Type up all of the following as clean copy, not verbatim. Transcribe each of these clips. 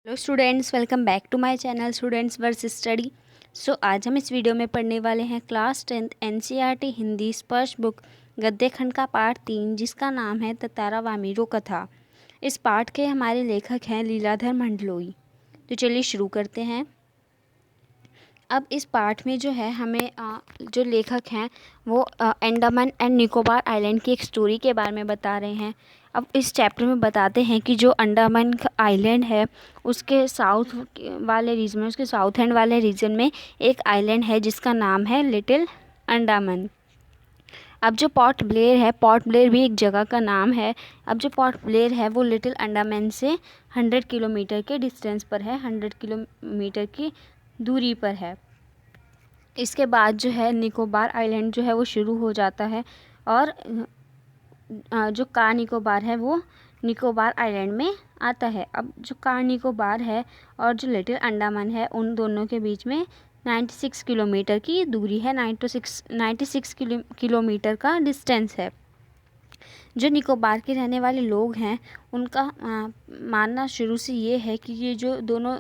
Hello students, welcome back to my channel students verse study. So आज हम इस video में पढ़ने वाले हैं क्लास 10th एनसीईआरटी हिंदी स्पर्श बुक गद्य खंड का पाठ 3, जिसका नाम है ततारा वामीरो कथा। इस पाठ के हमारे लेखक हैं लीलाधर मंडलोई। तो चलिए शुरू करते हैं। अब इस पाठ में जो है हमें जो लेखक हैं वो अंडमान एंड निकोबार आइलैंड की एक स्टोरी के बारे में बता रहे हैं। अब इस चैप्टर में बताते हैं कि जो अंडमान आइलैंड है उसके साउथ वाले रीजन में, उसके साउथ एंड वाले रीजन में एक आइलैंड है जिसका नाम है लिटिल अंडमान। अब जो पोर्ट ब्लेयर है, पोर्ट ब्लेयर भी एक जगह का नाम है। अब जो पोर्ट ब्लेयर है वो लिटिल अंडमान से 100 किलोमीटर के डिस्टेंस पर है, 100 किलोमीटर की दूरी पर है। इसके बाद जो है निकोबार आइलैंड जो है वो शुरू हो जाता है और जो कार निकोबार है वो निकोबार आइलैंड में आता है। अब जो कार निकोबार है और जो लिटिल अंडमान है उन दोनों के बीच में 96 किलोमीटर की दूरी है, 96 किलोमीटर का डिस्टेंस है। जो निकोबार के रहने वाले लोग हैं उनका मानना शुरू से ये है कि ये जो दोनों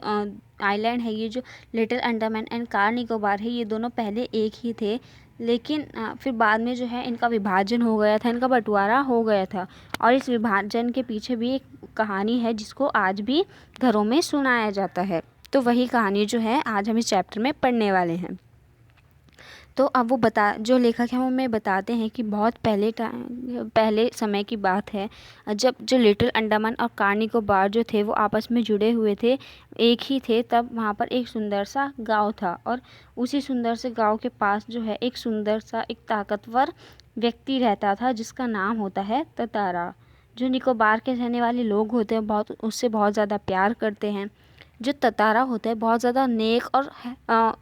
आइलैंड है, ये जो little Andaman and car Nicobar है, ये दोनों पहले एक ही थे, लेकिन फिर बाद में जो है इनका विभाजन हो गया था, इनका बंटवारा हो गया था। और इस विभाजन के पीछे भी एक कहानी है जिसको आज भी घरों में सुनाया जाता है। तो वही कहानी जो है आज हम इस चैप्टर में पढ़ने वाले हैं। तो अब वो जो लेखक हैं वो हमें बताते हैं कि बहुत पहले समय की बात है, जब जो लिटिल अंडमान और कार निकोबार जो थे वो आपस में जुड़े हुए थे, एक ही थे। तब वहाँ पर एक सुंदर सा गांव था और उसी सुंदर से गांव के पास जो है एक सुंदर सा एक ताकतवर व्यक्ति रहता था जिसका नाम होता है ततारा। जो निकोबार के रहने वाले लोग होते हैं बहुत उससे बहुत ज़्यादा प्यार करते हैं। जो ततारा होता है बहुत ज़्यादा नेक और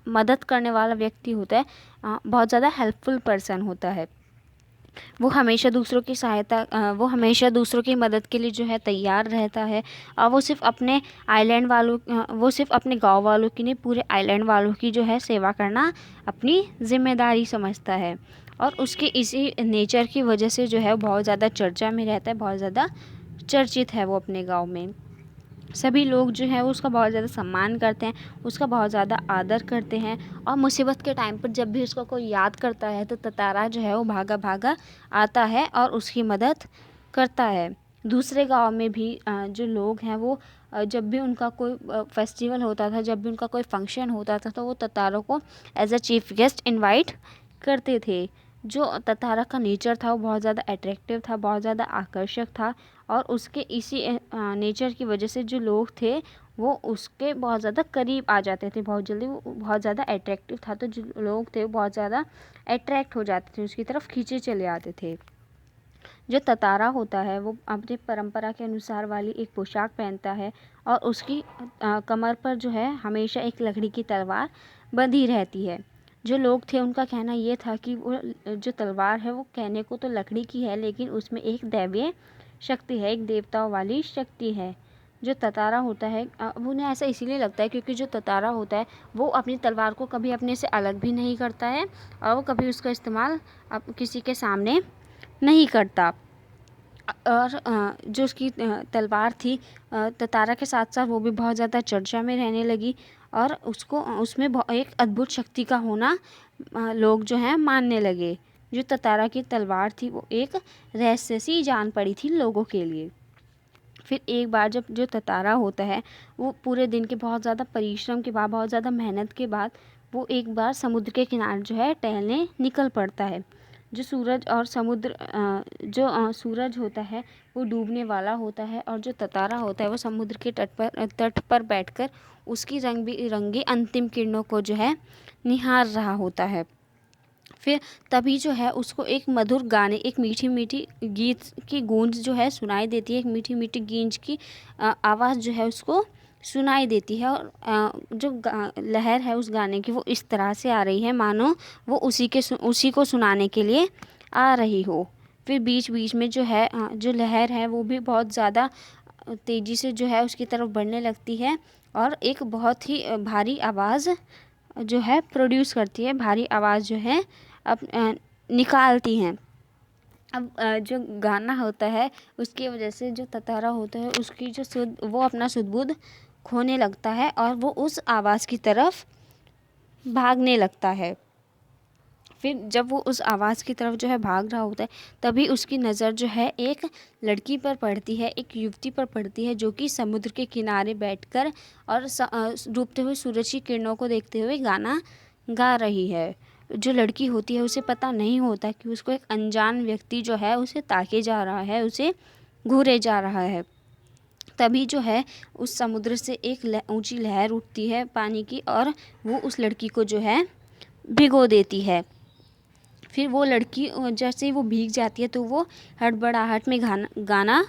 मदद करने वाला व्यक्ति होता है, बहुत ज़्यादा हेल्पफुल पर्सन होता है। वो हमेशा दूसरों की सहायता, वो हमेशा दूसरों की मदद के लिए जो है तैयार रहता है। और वो सिर्फ अपने आइलैंड वालों वो सिर्फ अपने गांव वालों की नहीं, पूरे आइलैंड वालों की जो है सेवा करना अपनी जिम्मेदारी समझता है। और उसके इसी नेचर की वजह से जो है बहुत ज़्यादा चर्चा में रहता है, बहुत ज़्यादा चर्चित है वो अपने गाँव में। सभी लोग जो है वो उसका बहुत ज़्यादा सम्मान करते हैं, उसका बहुत ज़्यादा आदर करते हैं। और मुसीबत के टाइम पर जब भी उसको कोई याद करता है तो ततारा जो है वो भागा भागा आता है और उसकी मदद करता है। दूसरे गांव में भी जो लोग हैं वो जब भी उनका कोई फेस्टिवल होता था, जब भी उनका कोई फंक्शन होता था, तो वो ततारों को as a chief guest invite करते थे। जो ततारा का नेचर था वो बहुत ज़्यादा अट्रैक्टिव था, बहुत ज़्यादा आकर्षक था। और उसके इसी नेचर की वजह से जो लोग थे वो उसके बहुत ज़्यादा करीब आ जाते थे बहुत जल्दी। वो बहुत ज़्यादा अट्रैक्टिव था, तो जो लोग थे वो बहुत ज़्यादा अट्रैक्ट हो जाते थे, उसकी तरफ खींचे चले आते थे। जो ततारा होता है वो अपनी परंपरा के अनुसार वाली एक पोशाक पहनता है और उसकी कमर पर जो है हमेशा एक लकड़ी की तलवार बंधी रहती है। जो लोग थे उनका कहना ये था कि वो जो तलवार है वो कहने को तो लकड़ी की है, लेकिन उसमें एक दैवीय शक्ति है, एक देवताओं वाली शक्ति है। जो ततारा होता है उन्हें ऐसा इसीलिए लगता है क्योंकि जो ततारा होता है वो अपनी तलवार को कभी अपने से अलग भी नहीं करता है और वो कभी उसका इस्तेमाल किसी के सामने नहीं करता। और जो उसकी तलवार थी ततारा के साथ साथ वो भी बहुत ज़्यादा चर्चा में रहने लगी और उसको उसमें एक अद्भुत शक्ति का होना लोग जो हैं मानने लगे। जो ततारा की तलवार थी वो एक रहस्य सी जान पड़ी थी लोगों के लिए। फिर एक बार जब जो ततारा होता है वो पूरे दिन के बहुत ज़्यादा परिश्रम के बाद, बहुत ज़्यादा मेहनत के बाद वो एक बार समुद्र के किनारे जो है टहलने निकल पड़ता है। जो सूरज और समुद्र सूरज होता है वो डूबने वाला होता है और जो ततारा होता है वो समुद्र के तट पर बैठकर उसकी रंग बिरंगी अंतिम किरणों को जो है निहार रहा होता है। फिर तभी जो है उसको एक मधुर गाने, एक मीठी मीठी गीत की गूंज जो है सुनाई देती है, एक मीठी मीठी गींज की आवाज़ जो है उसको सुनाई देती है। और जो लहर है उस गाने की वो इस तरह से आ रही है मानो वो उसी को सुनाने के लिए आ रही हो। फिर बीच बीच में जो है जो लहर है वो भी बहुत ज़्यादा तेज़ी से जो है उसकी तरफ बढ़ने लगती है और एक बहुत ही भारी आवाज़ जो है प्रोड्यूस करती है, भारी आवाज़ जो है अब निकालती हैं। अब जो गाना होता है उसकी वजह से जो ततारा होता है उसकी जो वो अपना सुध बुध खोने लगता है और वो उस आवाज़ की तरफ भागने लगता है। फिर जब वो उस आवाज़ की तरफ जो है भाग रहा होता है, तभी उसकी नज़र जो है एक लड़की पर पड़ती है, एक युवती पर पड़ती है जो कि समुद्र के किनारे बैठकर और डूबते हुए सूरज की किरणों को देखते हुए गाना गा रही है। जो लड़की होती है उसे पता नहीं होता कि उसको एक अनजान व्यक्ति जो है उसे ताके जा रहा है, उसे घूरे जा रहा है। तभी जो है उस समुद्र से एक ऊंची लहर उठती है पानी की और वो उस लड़की को जो है भिगो देती है। फिर वो लड़की जैसे ही वो भीग जाती है तो वो हड़बड़ाहट में गाना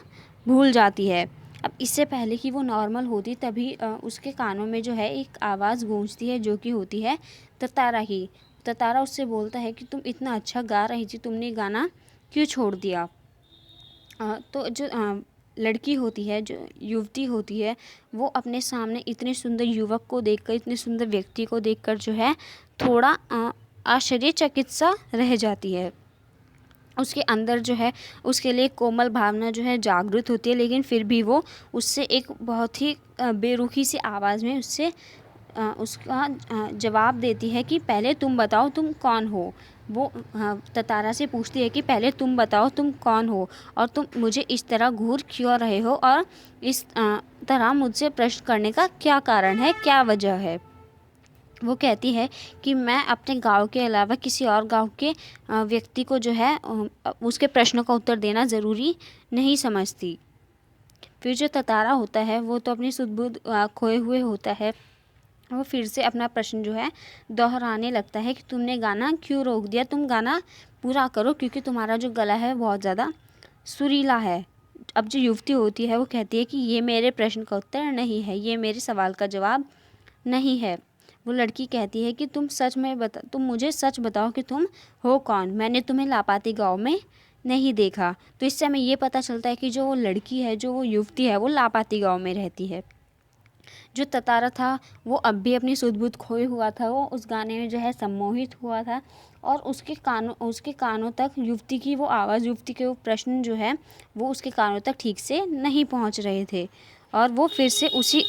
भूल जाती है। अब इससे पहले कि वो नॉर्मल होती तभी उसके कानों में जो है एक आवाज़ गूंजती है जो कि होती है ततारा की। ततारा उससे बोलता है कि तुम इतना अच्छा गा रही थी, तुमने गाना क्यों छोड़ दिया। तो जो लड़की होती है, जो युवती होती है, वो अपने सामने इतने सुंदर युवक को देखकर, इतने सुंदर व्यक्ति को देखकर जो है थोड़ा आश्चर्यचकित सा रह जाती है। उसके अंदर जो है उसके लिए कोमल भावना जो है जागृत होती है, लेकिन फिर भी वो उससे एक बहुत ही बेरुखी सी आवाज़ में उससे उसका जवाब देती है कि पहले तुम बताओ तुम कौन हो। वो ततारा से पूछती है कि पहले तुम बताओ तुम कौन हो और तुम मुझे इस तरह घूर क्यों रहे हो और इस तरह मुझसे प्रश्न करने का क्या कारण है, क्या वजह है। वो कहती है कि मैं अपने गांव के अलावा किसी और गांव के व्यक्ति को जो है उसके प्रश्नों का उत्तर देना ज़रूरी नहीं समझती। फिर जो ततारा होता है वो तो अपनी सुध-बुध खोए हुए होता है। वो फिर से अपना प्रश्न जो है दोहराने लगता है कि तुमने गाना क्यों रोक दिया, तुम गाना पूरा करो क्योंकि तुम्हारा जो गला है बहुत ज़्यादा सुरीला है। अब जो युवती होती है वो कहती है कि ये मेरे प्रश्न का उत्तर नहीं है, ये मेरे सवाल का जवाब नहीं है। वो लड़की कहती है कि तुम मुझे सच बताओ कि तुम हो कौन, मैंने तुम्हें लापाती गाँव में नहीं देखा। तो इससे हमें ये पता चलता है कि जो वो लड़की है, जो वो युवती है, वो लापाती गाँव में रहती है। जो ततारा था वो अब भी अपनी सुध-बुध खोए हुआ था, वो उस गाने में जो है सम्मोहित हुआ था और उसके कानों तक युवती की वो आवाज़, युवती के वो प्रश्न जो है वो उसके कानों तक ठीक से नहीं पहुंच रहे थे। और वो फिर से उसी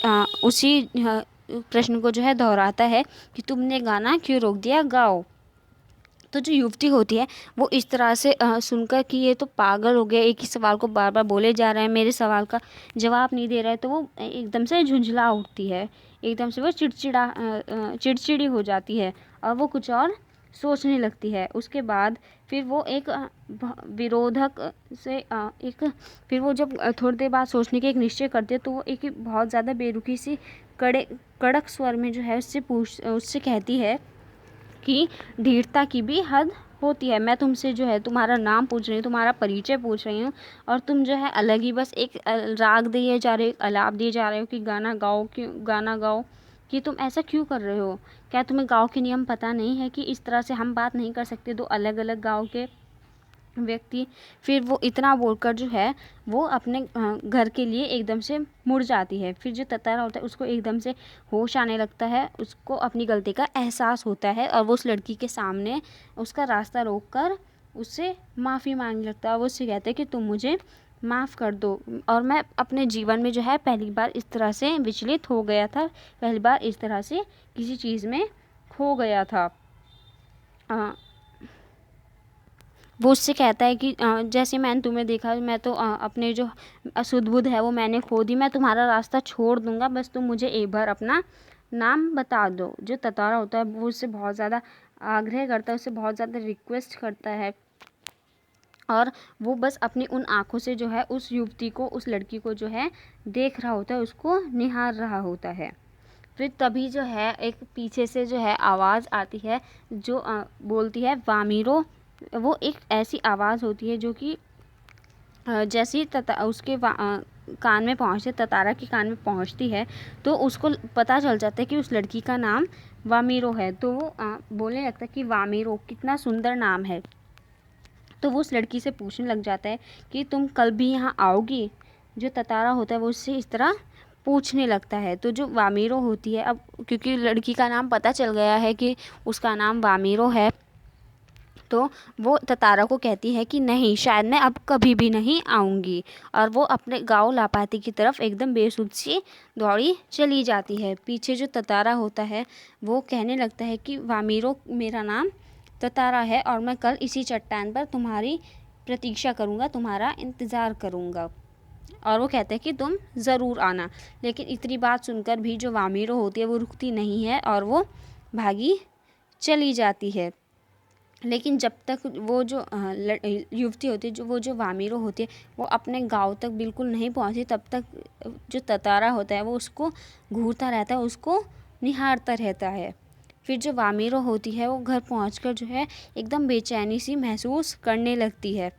प्रश्न को जो है दोहराता है कि तुमने गाना क्यों रोक दिया, गाओ। तो जो युवती होती है वो इस तरह से सुनकर कि ये तो पागल हो गया, एक ही सवाल को बार बार बोले जा रहा है, मेरे सवाल का जवाब नहीं दे रहा है, तो वो एकदम से झुंझला उठती है, एकदम से वो चिड़चिड़ी हो जाती है और वो कुछ और सोचने लगती है। उसके बाद फिर वो एक विरोधक से फिर वो जब थोड़ी देर बाद सोचने के एक निश्चय करती है तो वो एक बहुत ज़्यादा बेरुखी सी कड़क स्वर में जो है उससे कहती है कि धीरता की भी हद होती है। मैं तुमसे जो है तुम्हारा नाम पूछ रही हूँ, तुम्हारा परिचय पूछ रही हूँ और तुम जो है अलग ही बस एक राग दिए जा रहे हो, आलाप दिए जा रहे हो कि गाना गाओ कि तुम ऐसा क्यों कर रहे हो। क्या तुम्हें गाँव के नियम पता नहीं है कि इस तरह से हम बात नहीं कर सकते दो अलग अलग गाँव के व्यक्ति। फिर वो इतना बोलकर जो है वो अपने घर के लिए एकदम से मुड़ जाती है। फिर जो ततारा होता है उसको एकदम से होश आने लगता है, उसको अपनी गलती का एहसास होता है और वो उस लड़की के सामने उसका रास्ता रोककर उससे माफ़ी मांगने लगता है। वो उससे कहता है कि तुम मुझे माफ़ कर दो और मैं अपने जीवन में जो है पहली बार इस तरह से विचलित हो गया था, पहली बार इस तरह से किसी चीज़ में खो गया था। वो उससे कहता है कि जैसे मैंने तुम्हें देखा, मैं तो अपने जो सुध-बुध है वो मैंने खो दी, मैं तुम्हारा रास्ता छोड़ दूँगा, बस तुम मुझे एक बार अपना नाम बता दो। जो ततारा होता है वो उससे बहुत ज़्यादा आग्रह करता है, उससे बहुत ज़्यादा रिक्वेस्ट करता है और वो बस अपनी उन आँखों से जो है उस युवती को, उस लड़की को जो है देख रहा होता है, उसको निहार रहा होता है। फिर तभी जो है एक पीछे से जो है आवाज़ आती है जो बोलती है वामीरो। वो एक ऐसी आवाज़ होती है जो कि जैसे ही उसके कान में पहुँचते, ततारा के कान में पहुँचती है तो उसको पता चल जाता है कि उस लड़की का नाम वामीरो है। तो वो बोलने लगता है कि वामीरो कितना सुंदर नाम है। तो वो उस लड़की से पूछने लग जाता है कि तुम कल भी यहाँ आओगी। जो ततारा होता है वो उससे इस तरह पूछने लगता है। तो जो वामीरो होती है, अब क्योंकि लड़की का नाम पता चल गया है कि उसका नाम वामीरो है, तो वो ततारा को कहती है कि नहीं, शायद मैं अब कभी भी नहीं आऊँगी, और वो अपने गाँव लापाती की तरफ एकदम बेसुध सी दौड़ी चली जाती है। पीछे जो ततारा होता है वो कहने लगता है कि वामीरो, मेरा नाम ततारा है और मैं कल इसी चट्टान पर तुम्हारी प्रतीक्षा करूँगा, तुम्हारा इंतज़ार करूँगा। और वो कहते हैं कि तुम ज़रूर आना। लेकिन इतनी बात सुनकर भी जो वामीरो होती है वो रुकती नहीं है और वो भागी चली जाती है। लेकिन जब तक वो जो युवती होती है, जो वामीरो होती है, वो अपने गांव तक बिल्कुल नहीं पहुंची, तब तक जो ततारा होता है वो उसको घूरता रहता है, उसको निहारता रहता है। फिर जो वामीरो होती है वो घर पहुंचकर जो है एकदम बेचैनी सी महसूस करने लगती है।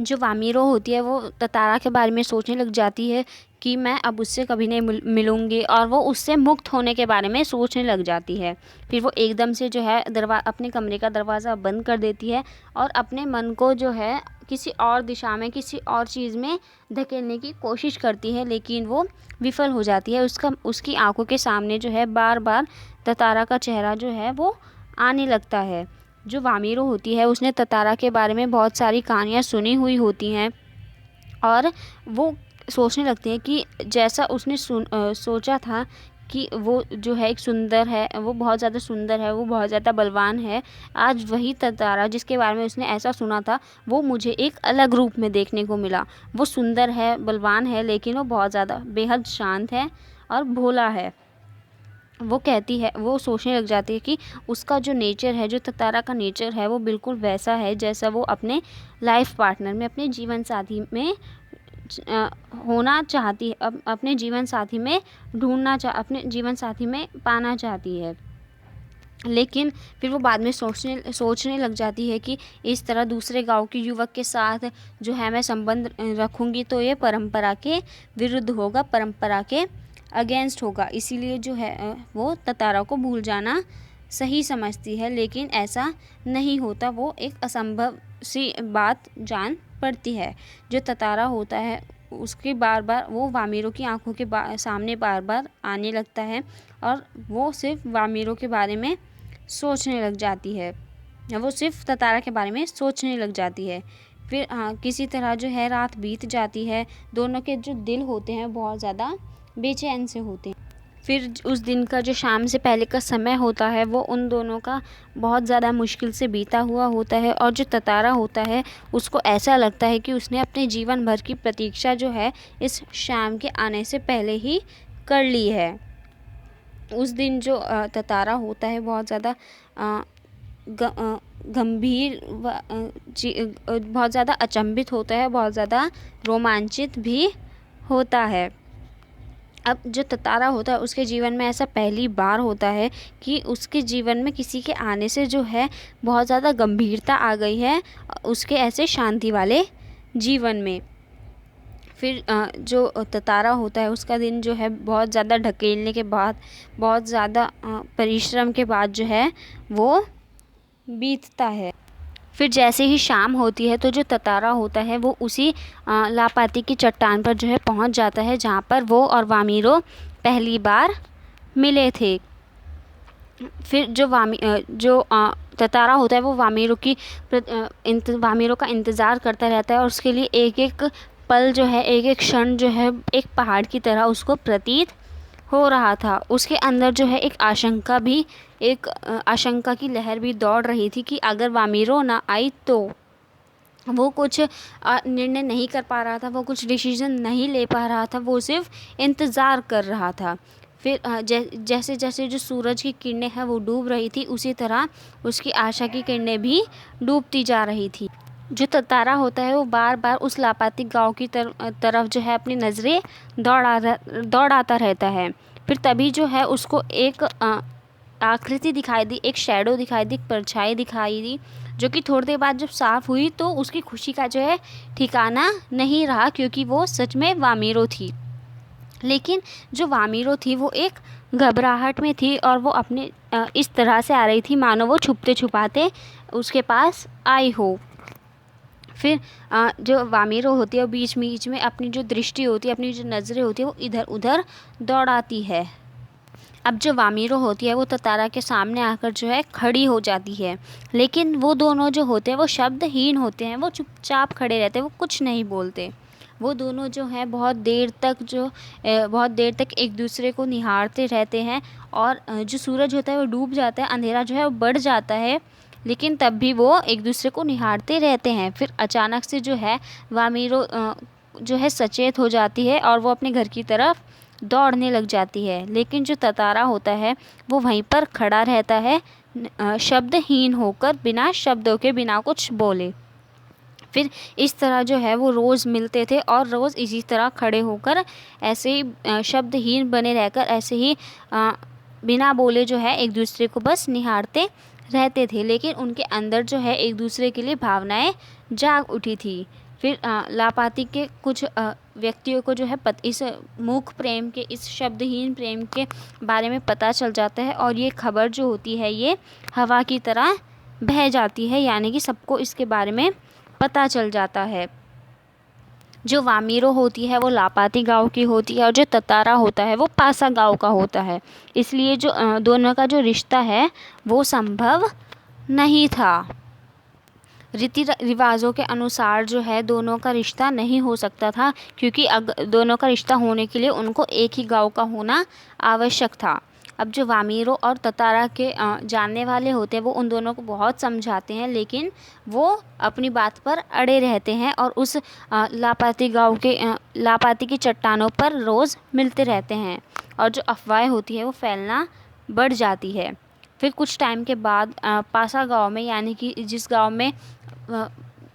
जो वामीरो होती है वो ततारा के बारे में सोचने लग जाती है कि मैं अब उससे कभी नहीं मिलूँगी, और वो उससे मुक्त होने के बारे में सोचने लग जाती है। फिर वो एकदम से जो है अपने कमरे का दरवाज़ा बंद कर देती है और अपने मन को जो है किसी और दिशा में, किसी और चीज़ में धकेलने की कोशिश करती है, लेकिन वो विफल हो जाती है। उसकी आंखों के सामने जो है बार बार ततारा का चेहरा जो है वो आने लगता है। जो वामीरो होती है उसने ततारा के बारे में बहुत सारी कहानियाँ सुनी हुई होती हैं, और वो सोचने लगती है कि जैसा उसने सोचा था कि वो जो है एक सुंदर है, वो बहुत ज़्यादा सुंदर है, वो बहुत ज़्यादा बलवान है, आज वही ततारा जिसके बारे में उसने ऐसा सुना था वो मुझे एक अलग रूप में देखने को मिला। वो सुंदर है, बलवान है, लेकिन वो बहुत ज़्यादा बेहद शांत है और भोला है। वो सोचने लग जाती है कि उसका जो नेचर है, जो ततारा का नेचर है, वो बिल्कुल वैसा है जैसा वो अपने लाइफ पार्टनर में, अपने जीवन साथी में होना चाहती है, अपने जीवन साथी में अपने जीवन साथी में पाना चाहती है। लेकिन फिर वो बाद में सोचने लग जाती है कि इस तरह दूसरे गांव के युवक के साथ जो है मैं संबंध रखूँगी तो ये परंपरा के विरुद्ध होगा, परंपरा के अगेंस्ट होगा। इसीलिए जो है वो ततारा को भूल जाना सही समझती है, लेकिन ऐसा नहीं होता। वो एक असंभव सी बात जान पड़ती है। जो ततारा होता है उसके बार बार वो वामीरो की आंखों के सामने बार बार आने लगता है, और वो सिर्फ वामीरो के बारे में सोचने लग जाती है, वो सिर्फ ततारा के बारे में सोचने लग जाती है। फिर किसी तरह जो है रात बीत जाती है। दोनों के जो दिल होते हैं बहुत ज़्यादा बेचैन से होते हैं। फिर उस दिन का जो शाम से पहले का समय होता है वो उन दोनों का बहुत ज़्यादा मुश्किल से बीता हुआ होता है, और जो ततारा होता है उसको ऐसा लगता है कि उसने अपने जीवन भर की प्रतीक्षा जो है इस शाम के आने से पहले ही कर ली है। उस दिन जो ततारा होता है बहुत ज़्यादा गंभीर बहुत ज़्यादा अचंभित होता है, बहुत ज़्यादा रोमांचित भी होता है। अब जो ततारा होता है उसके जीवन में ऐसा पहली बार होता है कि उसके जीवन में किसी के आने से जो है बहुत ज़्यादा गंभीरता आ गई है उसके ऐसे शांति वाले जीवन में। फिर जो ततारा होता है उसका दिन जो है बहुत ज़्यादा ढकेलने के बाद, बहुत ज़्यादा परिश्रम के बाद जो है वो बीतता है। फिर जैसे ही शाम होती है तो जो ततारा होता है वो उसी लापाती की चट्टान पर जो है पहुंच जाता है जहां पर वो और वामीरो पहली बार मिले थे। फिर जो ततारा होता है वो वामीरो का इंतज़ार करता रहता है, और उसके लिए एक एक पल जो है, एक एक क्षण जो है एक पहाड़ की तरह उसको प्रतीत हो रहा था। उसके अंदर जो है एक आशंका की लहर भी दौड़ रही थी कि अगर वामीरो ना आई तो वो कुछ निर्णय नहीं कर पा रहा था, वो कुछ डिसीजन नहीं ले पा रहा था, वो सिर्फ इंतज़ार कर रहा था। फिर जैसे जैसे जो सूरज की किरणें हैं वो डूब रही थी, उसी तरह उसकी आशा की किरणें भी डूबती जा रही थी। जो ततारा होता है वो बार बार उस लापाती गांव की तरफ जो है अपनी नज़रें दौड़ाता रहता है। फिर तभी जो है उसको एक आकृति दिखाई दी, एक शैडो दिखाई दी, परछाई दिखाई दी, जो कि थोड़ी देर बाद जब साफ़ हुई तो उसकी खुशी का जो है ठिकाना नहीं रहा, क्योंकि वो सच में वामीरो थी। लेकिन जो वामीरो थी वो एक घबराहट में थी, और वो अपने इस तरह से आ रही थी मानो वो छुपते छुपाते उसके पास आई हो। फिर जो वामीरो होती है वो बीच बीच में अपनी जो दृष्टि होती है, अपनी जो नज़रें होती है वो इधर उधर दौड़ाती है। अब जो वामीरो होती है वो ततारा के सामने आकर जो है खड़ी हो जाती है, लेकिन वो दोनों जो होते हैं वो शब्दहीन होते हैं, वो चुपचाप खड़े रहते हैं, वो कुछ नहीं बोलते। वो दोनों जो हैं बहुत देर तक एक दूसरे को निहारते रहते हैं, और जो सूरज होता है वो डूब जाता है, अंधेरा जो है वो बढ़ जाता है, लेकिन तब भी वो एक दूसरे को निहारते रहते हैं। फिर अचानक से जो है वामीरो जो है सचेत हो जाती है और वो अपने घर की तरफ दौड़ने लग जाती है, लेकिन जो ततारा होता है वो वहीं पर खड़ा रहता है, शब्दहीन होकर, बिना शब्दों के, बिना कुछ बोले। फिर इस तरह जो है वो रोज़ मिलते थे और रोज़ इसी तरह खड़े होकर ऐसे ही शब्दहीन बने रहकर ऐसे ही बिना बोले जो है एक दूसरे को बस निहारते रहते थे, लेकिन उनके अंदर जो है एक दूसरे के लिए भावनाएं जाग उठी थी। फिर लापाती के कुछ व्यक्तियों को जो है इस मूक प्रेम के, इस शब्दहीन प्रेम के बारे में पता चल जाता है, और ये खबर जो होती है ये हवा की तरह बह जाती है, यानी कि सबको इसके बारे में पता चल जाता है। जो वामीरो होती है वो लापाती गांव की होती है, और जो ततारा होता है वो पासा गांव का होता है। इसलिए जो दोनों का जो रिश्ता है वो संभव नहीं था। रीति रिवाज़ों के अनुसार जो है दोनों का रिश्ता नहीं हो सकता था, क्योंकि दोनों का रिश्ता होने के लिए उनको एक ही गांव का होना आवश्यक था। अब जो वामीरो और ततारा के जानने वाले होते हैं वो उन दोनों को बहुत समझाते हैं, लेकिन वो अपनी बात पर अड़े रहते हैं और उस लापाती की चट्टानों पर रोज़ मिलते रहते हैं, और जो अफवाह होती है वो फैलना बढ़ जाती है। फिर कुछ टाइम के बाद पासा गांव में, यानी कि जिस गांव में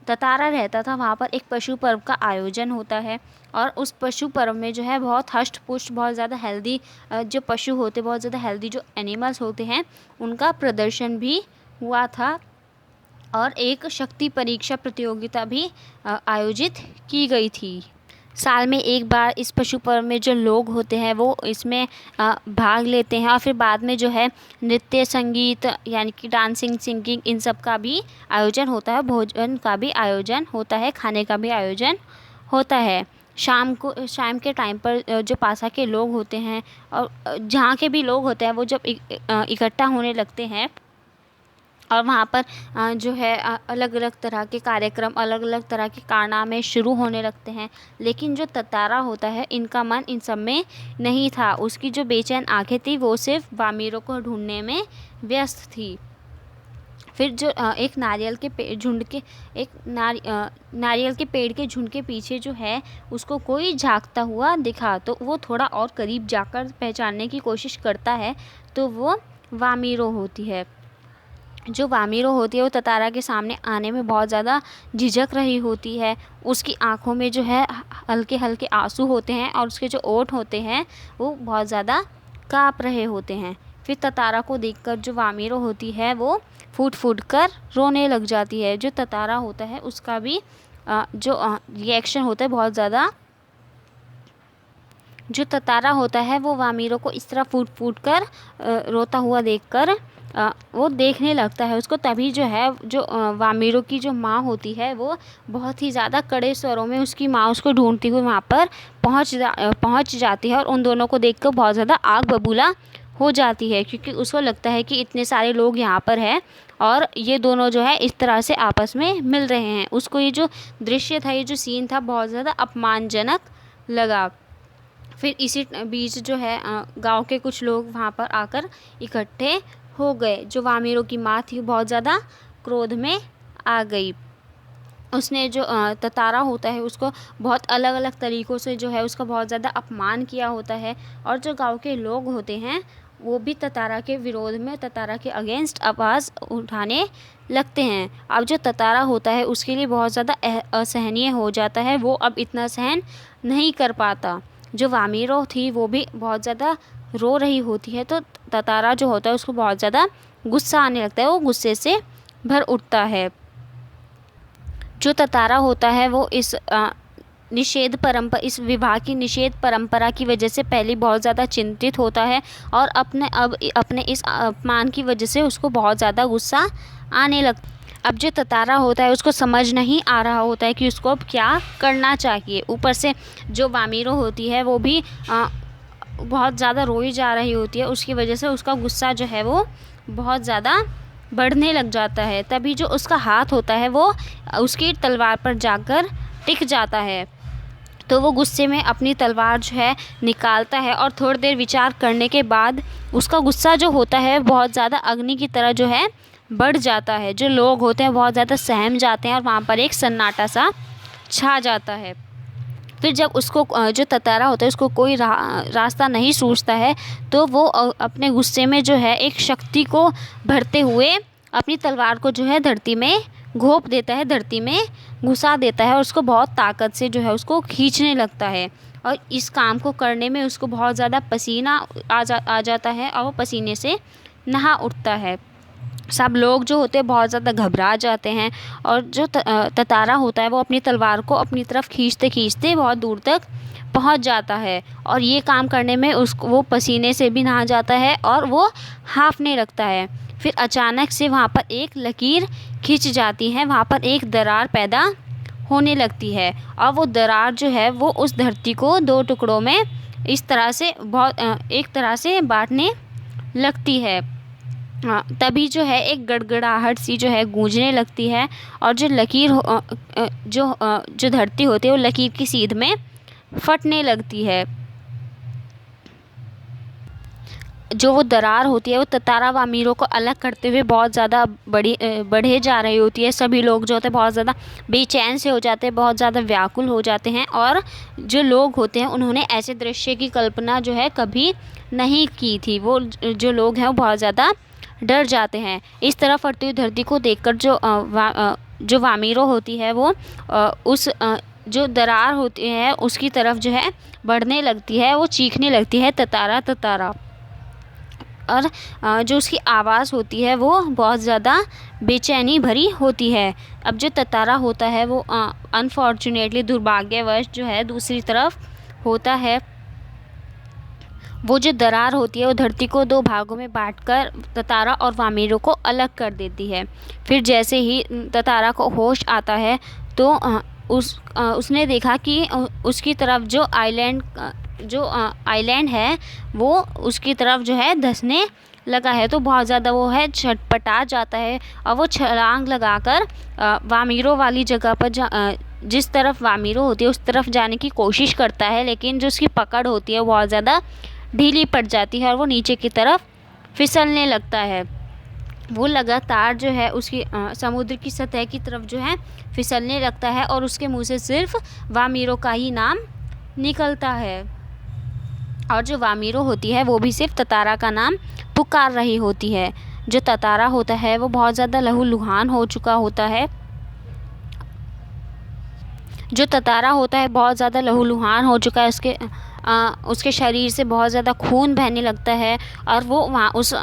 ततारा रहता था, वहाँ पर एक पशु पर्व का आयोजन होता है, और उस पशु पर्व में जो है बहुत हष्ट पुष्ट, बहुत ज़्यादा हेल्दी जो पशु होते, बहुत ज़्यादा हेल्दी जो एनिमल्स होते हैं उनका प्रदर्शन भी हुआ था, और एक शक्ति परीक्षा प्रतियोगिता भी आयोजित की गई थी। साल में एक बार इस पशु पर्व में जो लोग होते हैं वो इसमें भाग लेते हैं, और फिर बाद में जो है नृत्य, संगीत, यानी कि डांसिंग, सिंगिंग, इन सब का भी आयोजन होता है, भोजन का भी आयोजन होता है, खाने का भी आयोजन होता है। शाम के टाइम पर जो पासा के लोग होते हैं और जहाँ के भी लोग होते हैं वो जब इकट्ठा होने लगते हैं, और वहाँ पर जो है अलग अलग तरह के कार्यक्रम, अलग अलग तरह के कारनामे शुरू होने लगते हैं, लेकिन जो ततारा होता है इनका मन इन सब में नहीं था। उसकी जो बेचैन आंखें थी वो सिर्फ वामीरों को ढूंढने में व्यस्त थी। फिर जो एक नारियल के पेड़ के झुंड के पीछे जो है उसको कोई झांकता हुआ दिखा, तो वो थोड़ा और करीब जाकर पहचानने की कोशिश करता है, तो वो वामीरो होती है। जो वामीरो होती है वो ततारा के सामने आने में बहुत ज़्यादा झिझक रही होती है। उसकी आंखों में जो है हल्के हल्के आंसू होते हैं, और उसके जो ओठ होते हैं वो बहुत ज़्यादा काँप रहे होते हैं। फिर ततारा को देखकर जो वामीरो होती है वो फूट फूट कर रोने लग जाती है। जो ततारा होता है उसका भी जो रिएक्शन होता है बहुत ज़्यादा, जो ततारा होता है वो वामीरो को इस तरह फूट फूट कर रोता हुआ देखकर वो देखने लगता है उसको। तभी जो है जो वामीरो की जो माँ होती है वो बहुत ही ज़्यादा कड़े स्वरों में उसकी माँ उसको ढूंढती हुई वहाँ पर पहुँच जाती है, और उन दोनों को देखकर बहुत ज़्यादा आग बबूला हो जाती है, क्योंकि उसको लगता है कि इतने सारे लोग यहाँ पर हैं और ये दोनों जो है इस तरह से आपस में मिल रहे हैं। उसको ये जो दृश्य था, ये जो सीन था, बहुत ज़्यादा अपमानजनक लगा। फिर इसी बीच जो है गांव के कुछ लोग वहाँ पर आकर इकट्ठे हो गए। जो वामीरो की माँ थी बहुत ज़्यादा क्रोध में आ गई। उसने जो ततारा होता है उसको बहुत अलग अलग तरीक़ों से जो है उसका बहुत ज़्यादा अपमान किया होता है, और जो गांव के लोग होते हैं वो भी ततारा के विरोध में, ततारा के अगेंस्ट आवाज़ उठाने लगते हैं। अब जो ततारा होता है उसके लिए बहुत ज़्यादा असहनीय हो जाता है, वो अब इतना सहन नहीं कर पाता। जो वामीरो थी वो भी बहुत ज़्यादा रो रही होती है, तो ततारा जो होता है उसको बहुत ज़्यादा गुस्सा आने लगता है, वो गुस्से से भर उठता है। जो ततारा होता है वो इस विवाह की निषेध परंपरा की वजह से पहले बहुत ज़्यादा चिंतित होता है, और अपने इस अपमान की वजह से उसको बहुत ज़्यादा गुस्सा आने लगता है। अब जो ततारा होता है उसको समझ नहीं आ रहा होता है कि उसको अब क्या करना चाहिए। ऊपर से जो वामीरो होती है वो भी बहुत ज़्यादा रोई जा रही होती है, उसकी वजह से उसका गुस्सा जो है वो बहुत ज़्यादा बढ़ने लग जाता है। तभी जो उसका हाथ होता है वो उसकी तलवार पर जाकर टिक जाता है। तो वो गुस्से में अपनी तलवार जो है निकालता है और थोड़ी देर विचार करने के बाद उसका गुस्सा जो होता है बहुत ज़्यादा अग्नि की तरह जो है बढ़ जाता है। जो लोग होते हैं बहुत ज़्यादा सहम जाते हैं और वहाँ पर एक सन्नाटा सा छा जाता है। फिर जब उसको जो ततारा होता है उसको कोई रास्ता नहीं सूझता है, तो वो अपने गुस्से में जो है एक शक्ति को भरते हुए अपनी तलवार को जो है धरती में घोंप देता है, धरती में घुसा देता है और उसको बहुत ताकत से जो है उसको खींचने लगता है। और इस काम को करने में उसको बहुत ज़्यादा पसीना आ जाता है और वो पसीने से नहा उठता है। सब लोग जो होते हैं बहुत ज़्यादा घबरा जाते हैं और जो ततारा होता है वो अपनी तलवार को अपनी तरफ खींचते खींचते बहुत दूर तक पहुंच जाता है। और ये काम करने में उसको वो पसीने से भी नहा जाता है और वो हाँफने लगता है। फिर अचानक से वहाँ पर एक लकीर खिंच जाती है, वहाँ पर एक दरार पैदा होने लगती है और वो दरार जो है वो उस धरती को दो टुकड़ों में इस तरह से एक तरह से बांटने लगती है। तभी जो है एक गड़गड़ाहट सी जो है गूंजने लगती है और जो लकीर जो धरती होती है वो लकीर की सीध में फटने लगती है। जो वो दरार होती है वो ततारा व अमीरों को अलग करते हुए बहुत ज़्यादा बढ़े जा रही होती है। सभी लोग जो होते हैं बहुत ज़्यादा बेचैन से हो जाते हैं, बहुत ज़्यादा व्याकुल हो जाते हैं और जो लोग होते हैं उन्होंने ऐसे दृश्य की कल्पना जो है कभी नहीं की थी। वो जो लोग हैं वो बहुत ज़्यादा डर जाते हैं। इस तरह फटती हुई धरती को देखकर जो वामीरो होती है वो उस जो दरार होती है उसकी तरफ जो है बढ़ने लगती है, वो चीखने लगती है ततारा ततारा। और जो उसकी आवाज़ होती है वो बहुत ज़्यादा बेचैनी भरी होती है। अब जो ततारा होता है वो अनफॉर्चुनेटली दुर्भाग्यवश जो है दूसरी तरफ होता है। वो जो दरार होती है वो धरती को दो भागों में बांटकर ततारा और वामीरो को अलग कर देती है। फिर जैसे ही ततारा को होश आता है तो उसने देखा कि उसकी तरफ जो आइलैंड है वो उसकी तरफ जो है धंसने लगा है। तो बहुत ज़्यादा वो है छटपटा जाता है और वो छलांग लगाकर वामीरो वाली जगह पर जिस तरफ वामीरो होती है उस तरफ जाने की कोशिश करता है, लेकिन जो उसकी पकड़ होती है बहुत ज़्यादा ढीली पड़ जाती है और वो नीचे की तरफ फिसलने लगता है। वो लगातार जो है उसकी समुद्र की सतह की तरफ जो है फिसलने लगता है और उसके मुंह से सिर्फ वामीरो का ही नाम निकलता है। और जो वामीरो होती है वो भी सिर्फ ततारा का नाम पुकार रही होती है। जो ततारा होता है वो बहुत ज़्यादा लहूलुहान हो चुका होता है। जो ततारा होता है बहुत ज़्यादा लहूलुहान हो चुका है, उसके शरीर से बहुत ज़्यादा खून बहने लगता है और वो वहाँ उस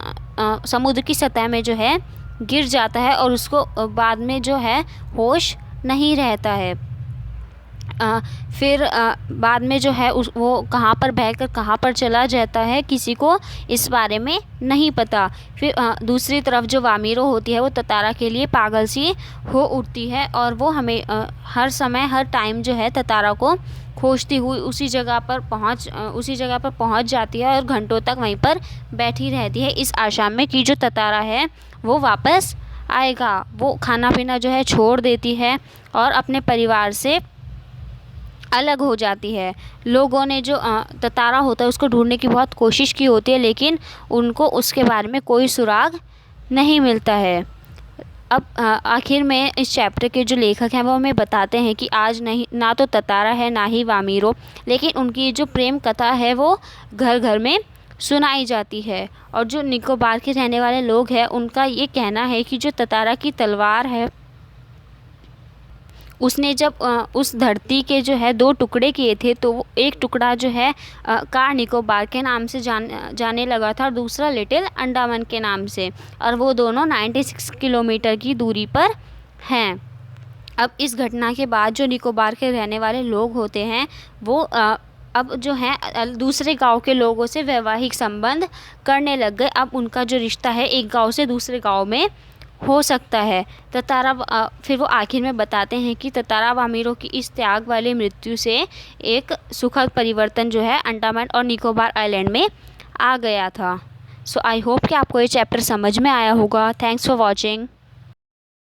समुद्र की सतह में जो है गिर जाता है और उसको बाद में जो है होश नहीं रहता है। फिर बाद में जो है वो कहाँ पर बहकर कहाँ पर चला जाता है किसी को इस बारे में नहीं पता। फिर दूसरी तरफ जो वामीरो होती है वो ततारा के लिए पागल सी हो उठती है और वो हमें हर समय हर टाइम जो है ततारा को खोजती हुई उसी जगह पर पहुंच जाती है और घंटों तक वहीं पर बैठी रहती है इस आशा में कि जो ततारा है वो वापस आएगा। वो खाना पीना जो है छोड़ देती है और अपने परिवार से अलग हो जाती है। लोगों ने जो ततारा होता है उसको ढूंढने की बहुत कोशिश की होती है, लेकिन उनको उसके बारे में कोई सुराग नहीं मिलता है। अब आखिर में इस चैप्टर के जो लेखक हैं वो हमें बताते हैं कि आज नहीं ना तो ततारा है ना ही वामीरो, लेकिन उनकी जो प्रेम कथा है वो घर घर में सुनाई जाती है। और जो निकोबार के रहने वाले लोग हैं उनका ये कहना है कि जो ततारा की तलवार है उसने जब उस धरती के जो है दो टुकड़े किए थे तो वो एक टुकड़ा जो है कार निकोबार के नाम से जाने लगा था और दूसरा लिटिल अंडमान के नाम से, और वो दोनों 96 किलोमीटर की दूरी पर हैं। अब इस घटना के बाद जो निकोबार के रहने वाले लोग होते हैं वो अब जो है दूसरे गांव के लोगों से वैवाहिक संबंध करने लग गए। अब उनका जो रिश्ता है एक गांव से दूसरे गांव में हो सकता है। फिर वो आखिर में बताते हैं कि ततारा वामीरों की इस त्याग वाली मृत्यु से एक सुखद परिवर्तन जो है अंडमान और निकोबार आइलैंड में आ गया था। सो आई होप कि आपको ये चैप्टर समझ में आया होगा। Thanks for watching.